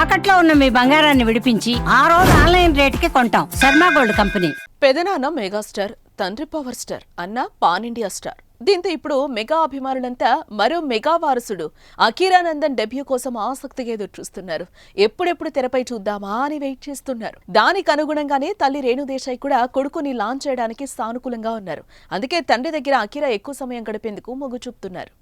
తాకట్లో ఉన్న మీ బంగారాన్ని విడిపించి ఆ రోజు ఆన్లైన్ రేటుకి కొంటాం. Sharma gold company. పెదనాన్న మెగాస్టార్, తండ్రి పవర్ స్టార్, అన్న పాన్ ఇండియా స్టార్. దీంతో ఇప్పుడు మెగా అభిమానులంతా మరో మెగా వారసుడు అఖీరానందన్ డెబ్యూ కోసం ఆసక్తిగా ఎదురు చూస్తున్నారు. ఎప్పుడెప్పుడు తెరపై చూద్దామా అని వెయిట్ చేస్తున్నారు. దానికి అనుగుణంగానే తల్లి రేణుదేశాయ్ కూడా కొడుకుని లాంచ్ చేయడానికి సానుకూలంగా ఉన్నారు. అందుకే తండ్రి దగ్గర అఖీరా ఎక్కువ సమయం గడిపేందుకు మొగ్గు చూపుతున్నారు.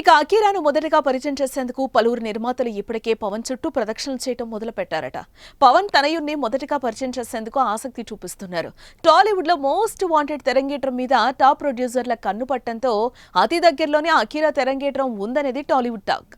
ఇక అఖీరాను మొదటగా పరిచయం చేసేందుకు పలువురు నిర్మాతలు ఇప్పటికే పవన్ చుట్టూ ప్రదక్షిణలు చేయడం మొదలు పెట్టారట. పవన్ తనయుణ్ణి మొదటగా పరిచయం చేసేందుకు ఆసక్తి చూపిస్తున్నారు. టాలీవుడ్ లో మోస్ట్ వాంటెడ్ తెరంగేట్రం మీద టాప్ ప్రొడ్యూసర్ల కన్ను పట్టడంతో అతి దగ్గరలోనే అఖీరా తెరంగేట్రం ఉందనేది టాలీవుడ్ టాక్.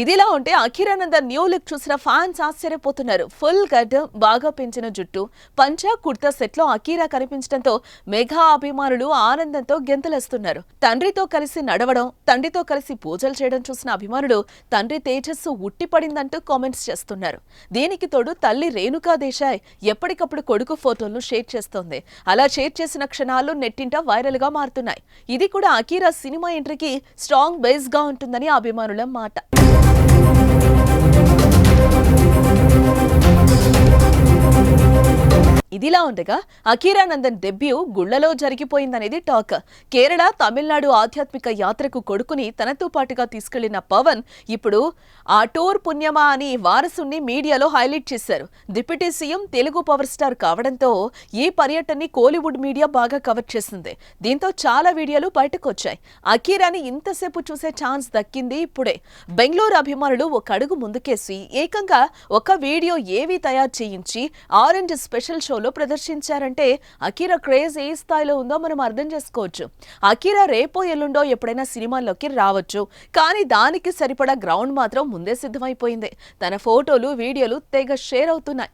ఇదిలా ఉంటే అఖీరానందన్ న్యూ లుక్ చూసిన ఫ్యాన్స్ ఆశ్చర్యపోతున్నారు. ఫుల్ గడ్డం, బాగా పెంచిన జుట్టు, పంచా కుర్తా సెట్ లో అఖీరా కనిపించడంతో మెగా అభిమానులు ఆనందంతో గెంతులేస్తున్నారు. తండ్రితో కలిసి నడవడం, తండ్రితో కలిసి పూజలు చేయడం చూసిన అభిమానులు తండ్రి తేజస్సు ఉట్టిపడిందంటూ కామెంట్స్ చేస్తున్నారు. దీనికి తోడు తల్లి రేణుకాదేశాయ్ ఎప్పటికప్పుడు కొడుకు ఫోటోలను షేర్ చేస్తోంది. అలా షేర్ చేసిన క్షణాలు నెట్టింట వైరల్ గా మారుతున్నాయి. ఇది కూడా అఖీరా సినిమా ఎంట్రీకి స్ట్రాంగ్ బేస్ గా ఉంటుందని అభిమానుల మాట. ఇదిలా ఉండగా అఖీరానందన్ డెబ్యూ గుళ్లలో జరిగిపోయిందనేది టాక్. కేరళ, తమిళనాడు ఆధ్యాత్మిక యాత్రకు కొడుకుని తనతో పాటుగా తీసుకెళ్లిన పవన్ ఇప్పుడు ఆ టూర్ పుణ్యమా అని వారసుని మీడియాలో హైలైట్ చేశారు. Deputy CM, Telugu power star కావడంతో ఈ పర్యటనని కోలీవుడ్ మీడియా బాగా కవర్ చేసింది. దీంతో చాలా వీడియోలు బయటకు వచ్చాయి. అఖీరాని ఇంతసేపు చూసే ఛాన్స్ దక్కింది ఇప్పుడే. బెంగళూరు అభిమానులు ఒక అడుగు ముందుకేసి ఏకంగా ఒక వీడియో ఏవి తయారు చేయించి ఆరెంజ్ స్పెషల్ షోలో ప్రదర్శించారంటే అఖీరా క్రేజ్ ఏ స్థాయిలో ఉందో మనం అర్థం చేసుకోవచ్చు. అఖీరా రేపో ఎల్లుండో ఎప్పుడైనా సినిమాల్లోకి రావచ్చు. కానీ దానికి సరిపడా గ్రౌండ్ మాత్రం ముందే సిద్ధమైపోయింది. తన ఫోటోలు, వీడియోలు తెగ షేర్ అవుతున్నాయి.